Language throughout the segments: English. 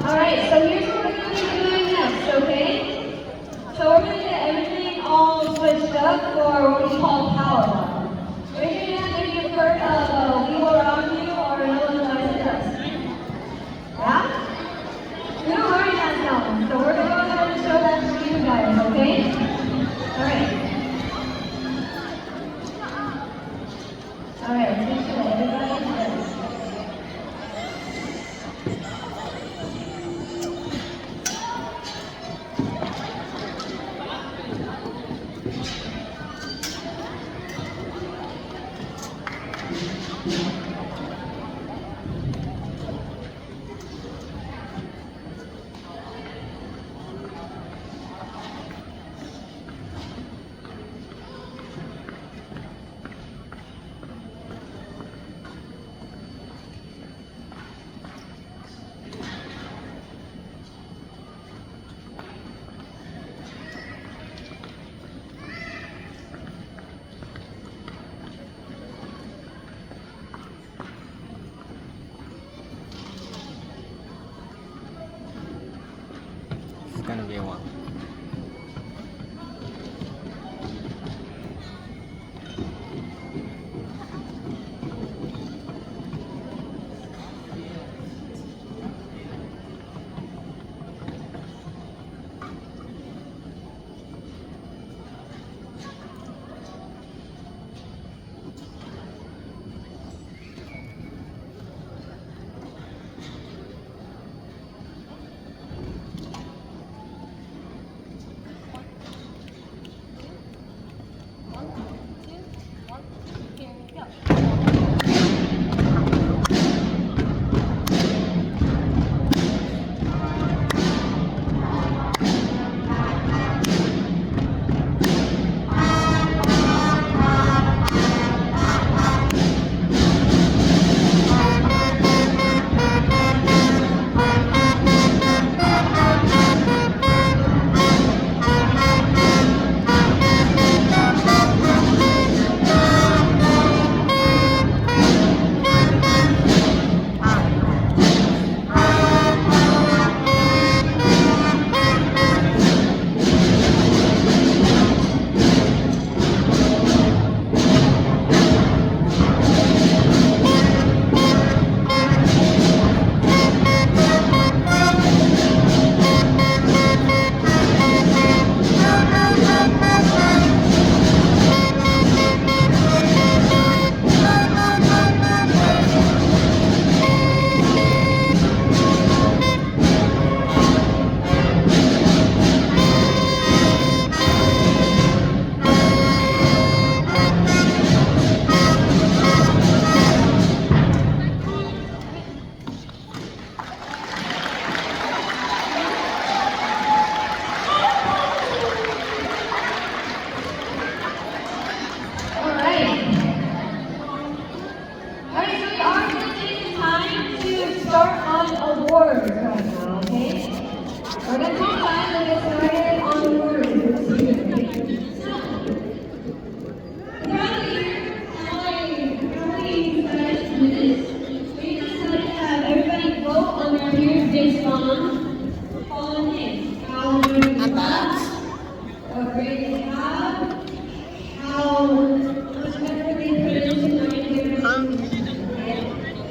Alright, so here's what we're going to be doing next, okay? So we're going to get everything all switched up for what we call power walk. Raise your hand if you've heard of We Will Rock You or No One Lies Like Us. Yeah? We don't already have that one, so we're going to go ahead and show that to you guys, okay? Alright. Alright, let's make sure everybody does. It's gonna be one. Awards right now, okay? We're going to take time to get started on awards. Throughout the year, we decided to have everybody vote on their peers based on following things. How many what grade they have, how much effort they put into learning different things.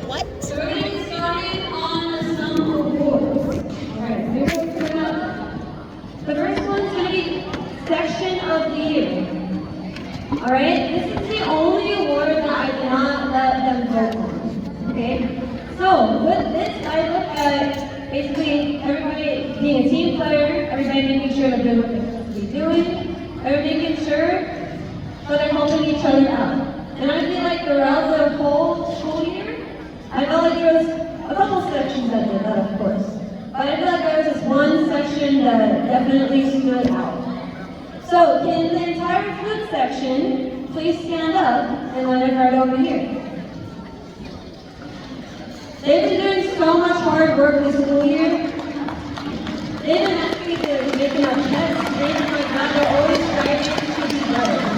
What? So we're going to get started on some awards. Alright, here's what's coming up. The first one's going to be Section of the Year. Alright, this is the only award that I did not let them vote on. Okay? So, with this, I look at basically everybody being a team player, everybody making sure they're doing what they're supposed to be doing, everybody making sure that they're helping each other out. And I feel like throughout the whole school year, I felt like there was a couple sections that did that, of course. But I feel like there was this one section that definitely stood out. So, can the entire food section please stand up and let it right over here? They've been doing so much hard work this school year. They've been asking me to making up tests, things like that. They're always striving to be better.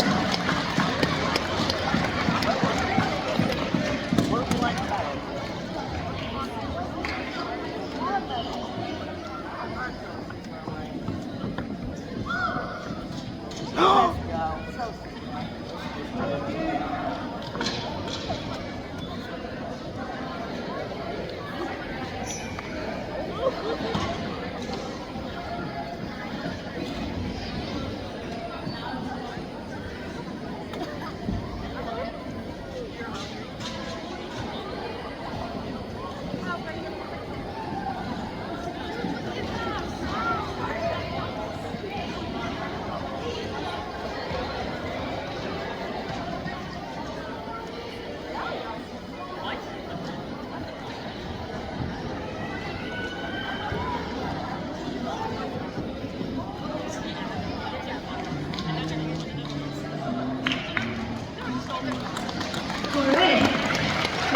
Alright.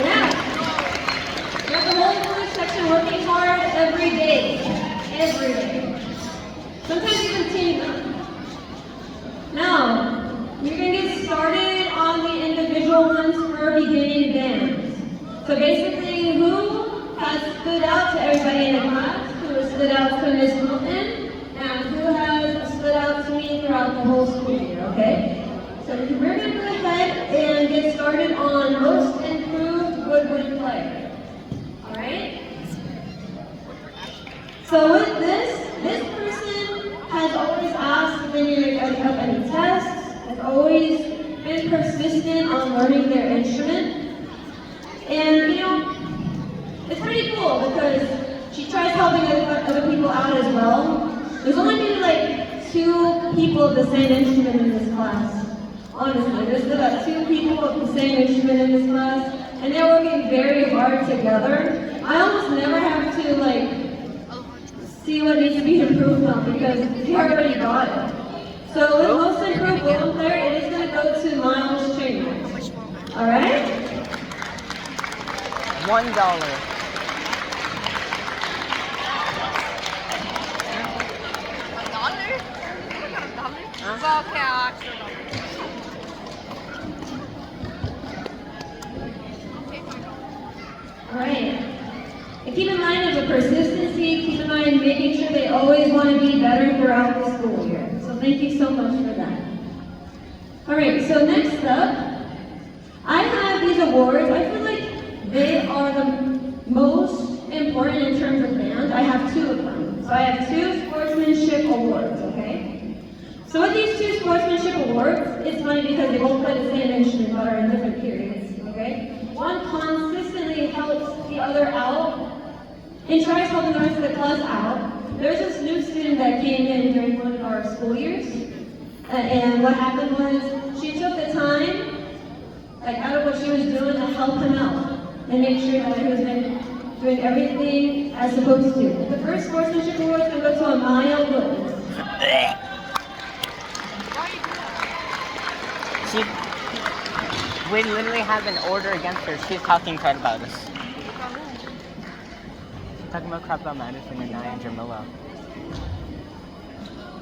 Yeah. Got the whole English section working hard every day. Every day. Sometimes even teaming up. Now, you're going to get started on the individual ones for beginning bands. So basically, who has stood out to everybody in the class, who has stood out to Ms. Milton, and who has stood out to me throughout the whole school year, okay? So we're going to go ahead and get started on most improved woodwind player. Alright? So with this person has always asked if any of any tests, has always been persistent on learning their instrument. And you know, it's pretty cool because she tries helping other people out as well. There's only maybe like 2 people of the same instrument in this class. Honestly, there's about 2 people of the same instrument in this class, and they're working very hard together. I almost never have to like see what needs to be improved on because they already got it. So with most improved woodwind player, it is going to go to Miles Chambers. All right? $1. Alright. And keep in mind the persistency, keep in mind making sure they always want to be better throughout the school year. So thank you so much for that. Alright, so next up, I have these awards. I feel like they are the most important in terms of band. I have 2 of them. So I have 2 sportsmanship awards, okay? So with these 2 sportsmanship awards, it's funny because they both play the same instrument but are in different periods, okay? One consistently helps the other out and tries helping the rest of the class out. There's this new student that came in during one of our school years, and what happened was she took the time, like out of what she was doing, to help him out and make sure that he was doing everything as supposed to. The first sportsmanship award is going to go to Amaya Woods. We literally have an order against her. She's talking crap about us. She's talking about crap about Madison and I and Jamila.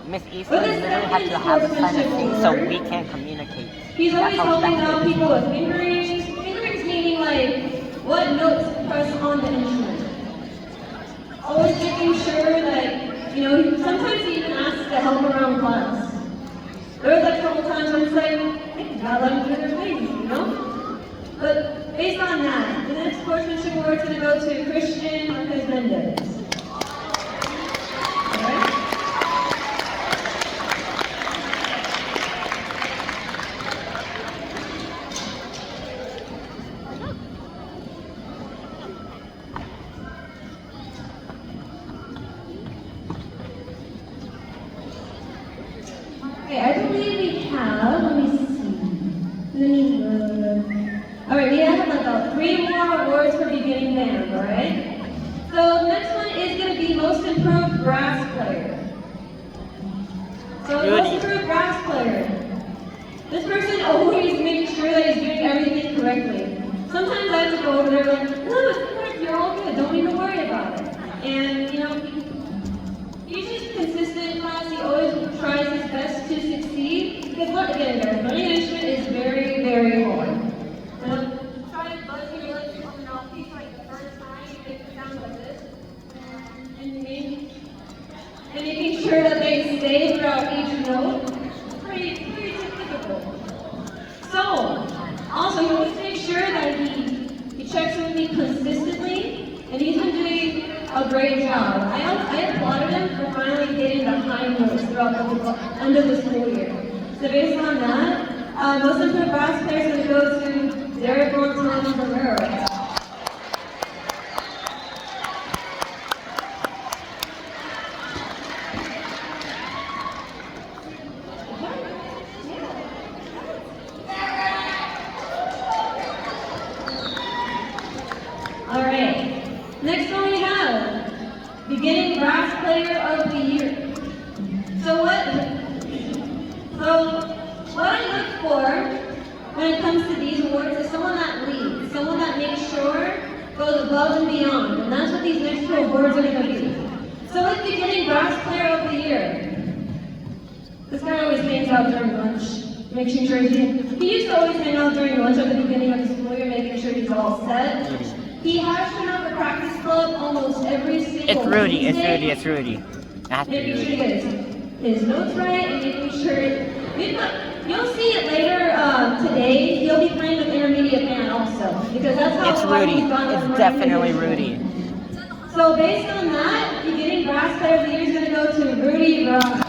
Miss Easton literally had to have us sign a thing so we can't communicate. He's always helping out people with fingerings. Fingerings meaning like what notes to press on the instrument. Always making sure that, you know, sometimes he even asks to help around class. There was like a couple times when it's like, I gotta let them do their things, you know? But based on that, the next sportsmanship award is going to go to Christian Marquez Mendez. Alright? Okay, I believe we have, let me see. Alright, we have about 3 more awards for beginning band, alright? So the next one is going to be most improved brass player. So most improved brass player. This person always makes sure that he's doing everything correctly. Sometimes I have to go over there like, no, it's correct, you're all good, don't even worry about it. And, you know, he's just consistent in class, he always tries his best to succeed. Because look, again guys, learning an instrument is very, very hard. Try to buzz your lips on the mouthpiece like the first time, you make it sound like this. And making sure that they stay throughout each note. Pretty typical. So, also you always make sure that he checks with me consistently, and he's been doing a great job. I applauded him for finally getting the high notes throughout the end of the school year. So based on that, most improved brass players are going to go to Derek Montalvo Romero. All right. Next one we have beginning brass player of the year. So what I look for when it comes to these awards is someone that leads, someone that makes sure goes above and beyond, and that's what these next two awards are going to be. So with beginning brass player of the year, this guy always hangs out during lunch, making sure he used to always hang out during lunch at the beginning of the school year, making sure he's all set. He has shown up at practice club almost every single It's Rudy, it's Wednesday, Rudy, it's Rudy. It has to be making sure he Rudy. gets his notes right and making sure you'll see it later today. He'll be playing with intermediate band also because that's how It's far Rudy. he's gone with It's definitely Rudy. Rudy. So based on that, beginning brass player of the year is going to go to Rudy Ross.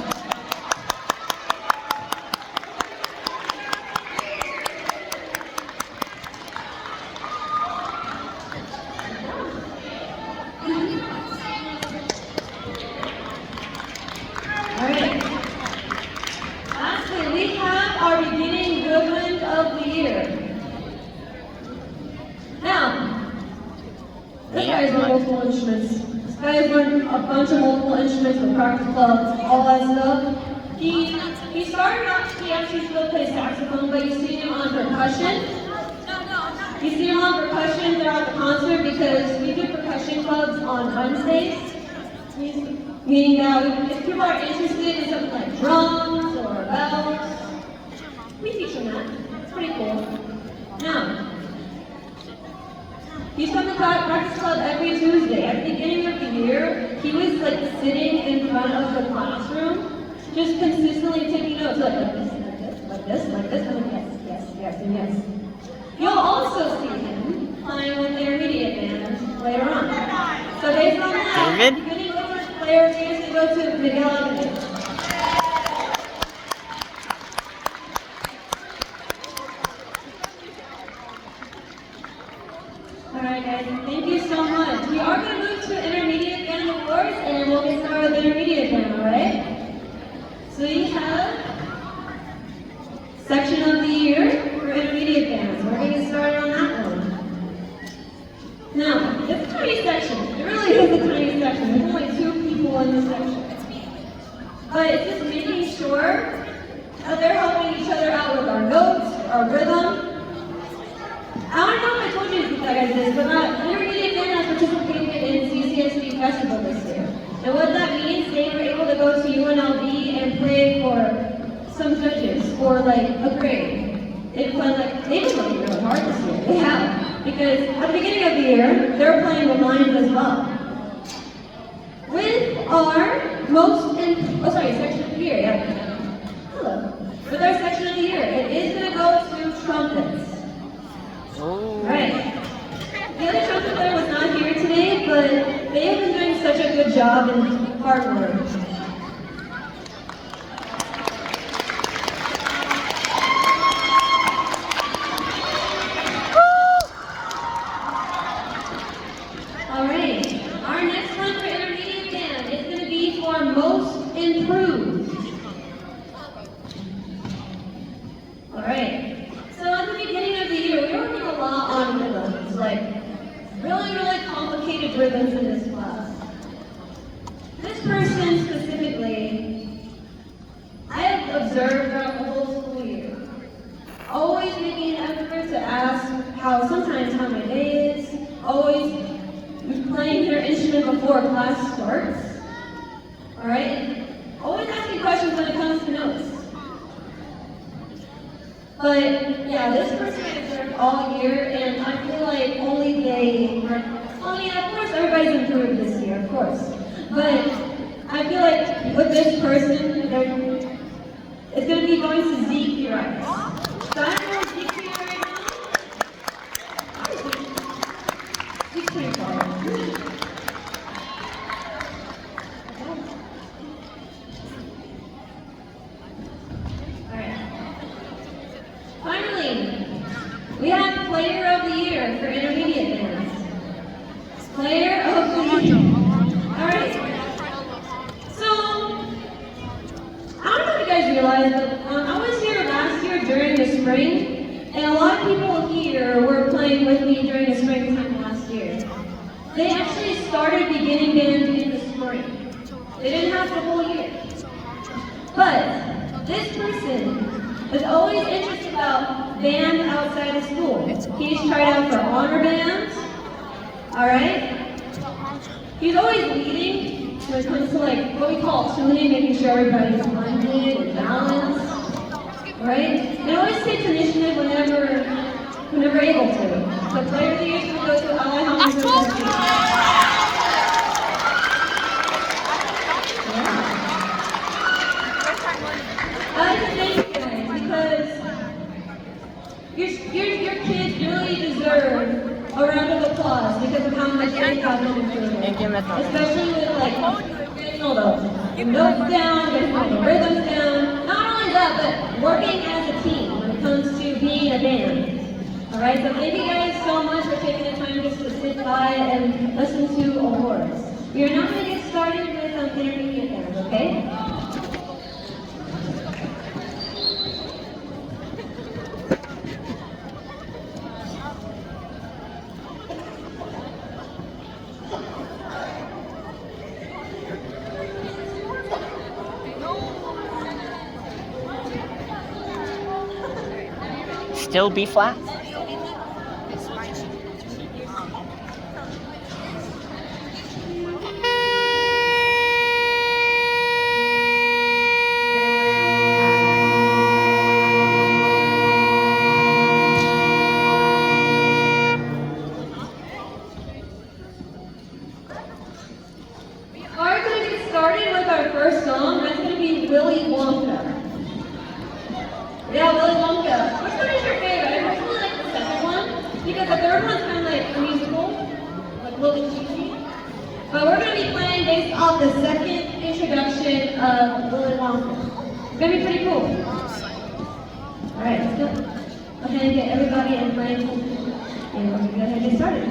Alright. Lastly, we have our beginning woodwind of the year. Now, this guy has learned multiple instruments. This guy has learned a bunch of multiple instruments with practice clubs, all that stuff. He started off, he actually still plays saxophone, but you see him on percussion. You see him on percussion throughout the concert because we do percussion clubs on Wednesdays. Meaning that if people are interested in something like drums or bells, we teach them that. It's pretty cool. Now, he's come to practice club every Tuesday. At the beginning of the year, he was like sitting in front of the classroom, just consistently taking notes, like this, like this, like this, like this, and then yes, and yes. You'll also see him playing with intermediate band later on. So based on that, David? beginning woodwind player is going to go to Miguel Avenue. Alright guys, thank you so much. We are going to move to intermediate band awards and we'll get started with intermediate band, alright? So you have section of the year for intermediate bands. We're going to get started on that one. Now, it's a tiny section. It really is a tiny section. There's only 2 people in this section. But it's just making sure that they're helping each other out with our notes, our rhythm. I don't know if I told you guys this, but intermediate band has participated in CCSB Festival this year. And what that means, they were able to go to UNLV and play for some judges for like a grade. They've been working really hard this year. They have. Because at the beginning of the year, they're playing with lines as well. With our section of the year, yeah. Hello. With our section of the year, it is going to go to trumpets. Right. The other trumpet player was not here today, but they have been doing such a good job and hard work. Alright, our next one for intermediate band is going to be for most improved. Alright, so at the beginning of the year, we were working a lot on rhythms, like really complicated rhythms in this class. This person specifically, I have observed throughout the whole school year, always making an effort to ask sometimes how my day is, always playing their instrument before class starts. Alright? Always asking questions when it comes to notes. But yeah, this person I observed all year, and I feel like only they are, of course everybody's improved this year, of course. But I feel like with this person, it's going to be going to Zeke Rice. So I don't know if Zeke's here right now. Zeke's pretty far. Player of the Year for intermediate bands. Player of the Year. Alright? So, I don't know if you guys realize, but I was here last year during the spring, and a lot of people here were playing with me during the springtime last year. They actually started beginning band in the spring. They didn't have the whole year. But this person is always interested about band outside of school. He's tried out for honor bands, alright? He's always leading when it comes to like what we call tuning, making sure everybody's blended and balanced, right? And always takes initiative whenever able to. So player of the year is going to go to Alejandro. I like to thank you guys because your kids really deserve a round of applause because of how much they have been doing. Especially with like getting all the notes down, getting all the rhythms down. Not only that, but working as a team when it comes to being a band. Alright, so thank you guys so much for taking the time just to sit by and listen to awards. We are now going to get started with intermediate bands, okay? Still B flat? Alright, we're going to get started with our first song. That's going to be Willy Wonka. Yeah, Willy Wonka. Which one is your favorite? I personally like the second one because the third one's kind of like a musical, like a little cheesy. But we're going to be playing based off the second introduction of Willy Wonka. It's going to be pretty cool. Alright, let's go ahead and get everybody in line and we're going to go ahead and get started.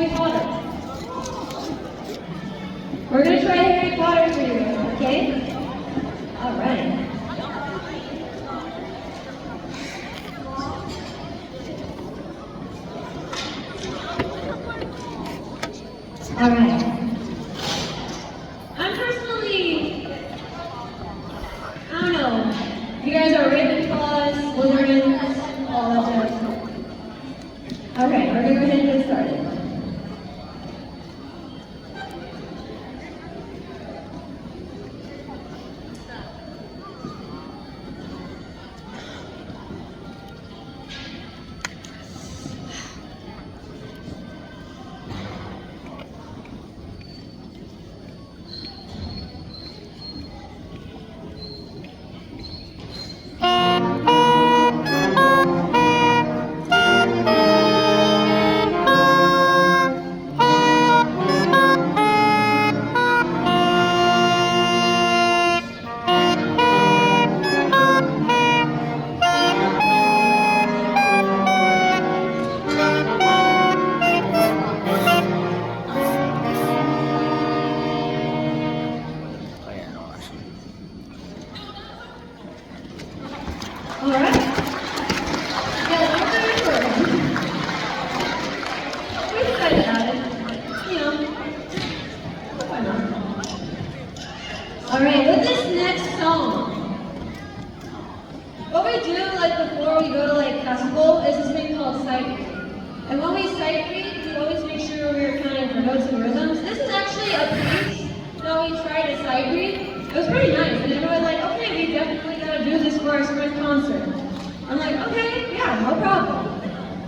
Harry Potter. We're gonna try Harry Potter for you, okay? All right. All right. I'm personally, I don't know. You guys are Ravenclaws, Slytherins, all that jazz. Okay, we're gonna go ahead and get started. All right. Yeah, that's very important. We're excited about it. You know, why not? All right, with this next song, what we do like before we go to like festival is this thing called sight read. And when we sight read, we always make sure we're counting for notes and rhythms. This is actually a piece that we tried to sight read. It was pretty nice, and everyone was like, okay, we definitely gotta do this for our spring concert. I'm like, okay, yeah, no problem.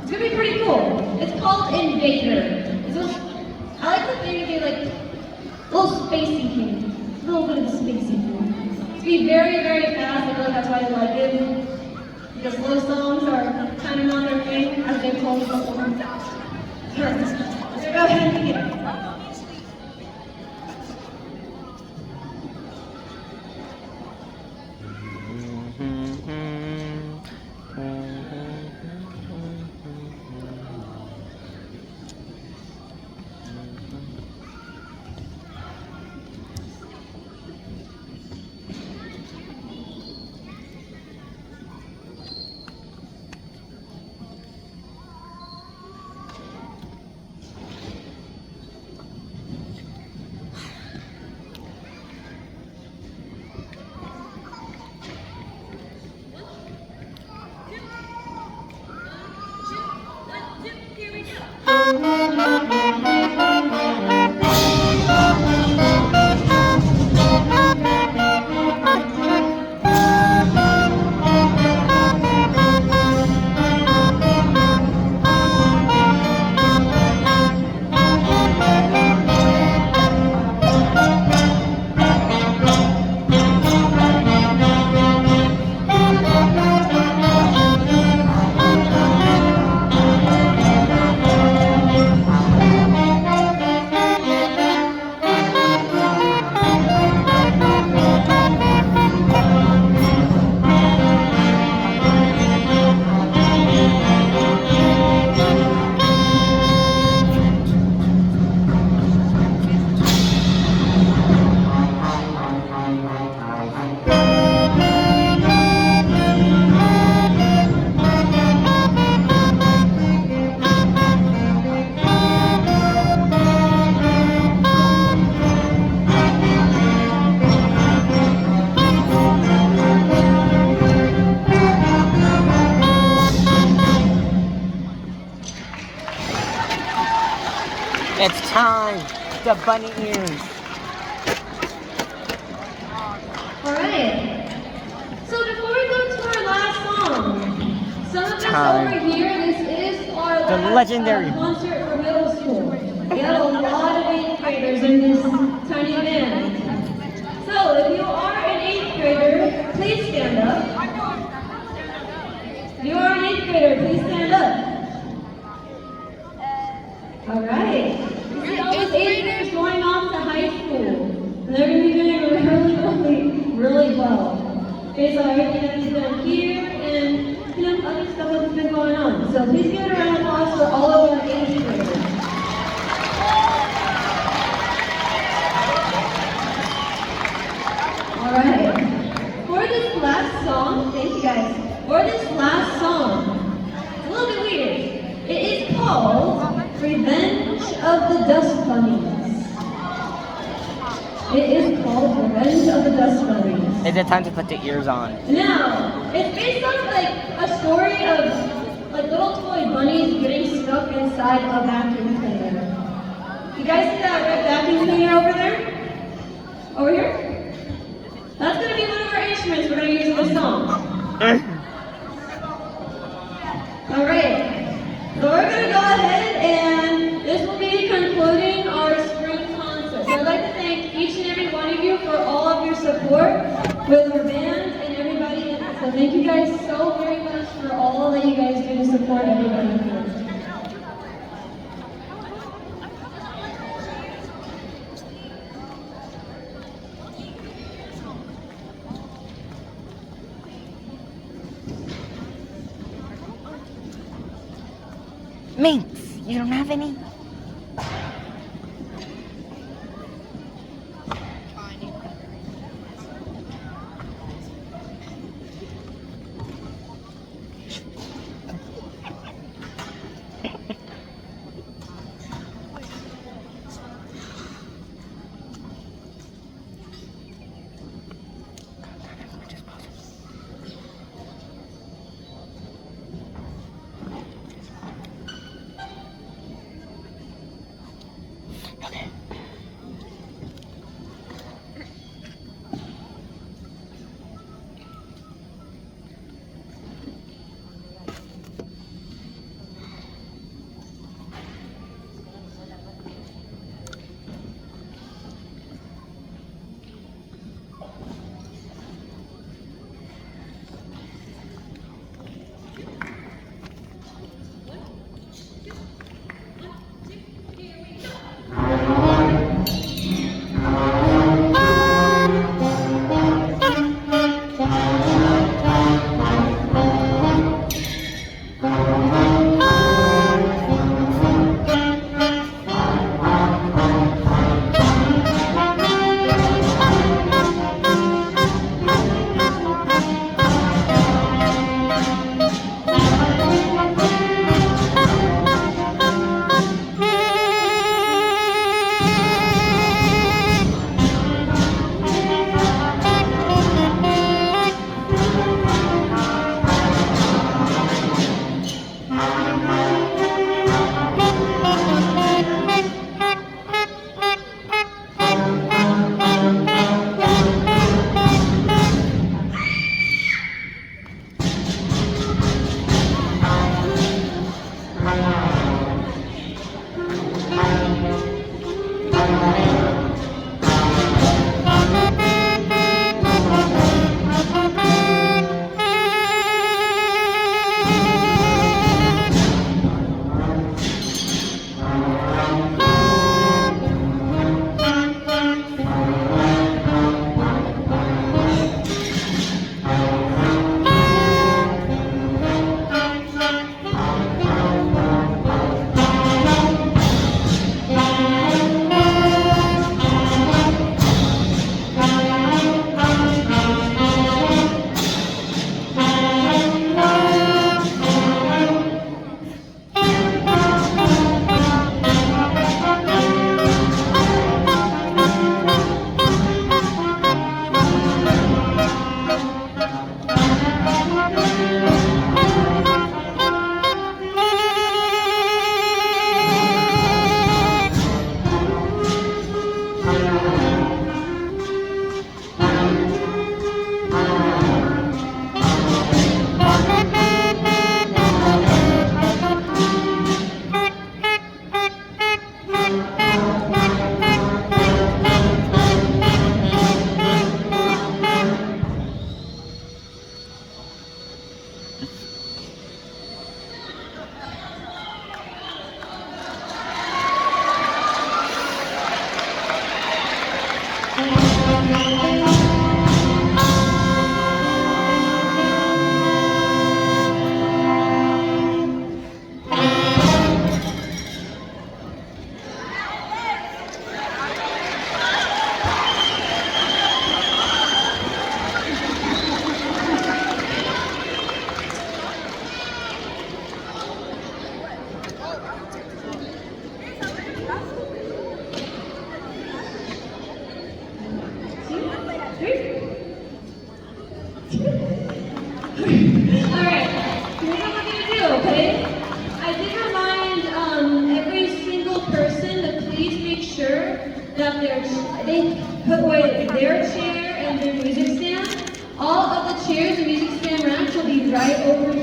It's gonna be pretty cool. It's called Invader. It's those, I like the thing to be like little spacey thing, a little bit of spacey thing. To be very, very fast. I feel like that's why I like it. The slow songs are kind of not their thing, as they've told us before. Sure. So go ahead and begin. It's time. The bunny ears. All right. So before we go to our last song, some of us Time. over here, this is our The last legendary. Concert for middle school. We have a lot of 8th graders in this tiny band. So if you are an 8th grader, please stand up. If you are an 8th grader, please stand up. All right. You see all these 8th graders going off to high school. And they're going to be doing really well. Based on everything that is done here and other stuff that's been going on. So please give it a round of applause for all of our 8th graders. Dust Bunnies. It is called Revenge of the Dust Bunnies. Is it time to put the ears on? Now, it's based on like a story of like little toy bunnies getting stuck inside a vacuum cleaner. You guys see that red vacuum cleaner over there? Over here? That's gonna be one of our instruments we're gonna use in the song. Alright. So we're gonna go ahead and this will be concluding our spring concert. So I'd like to thank each and every one of you for all of your support with our band and everybody. So thank you guys so very much for all that you guys do to support everybody here. Minx, you don't have any? Okay. that they put away their chair and their music stand. All of the chairs and music stand racks will be right over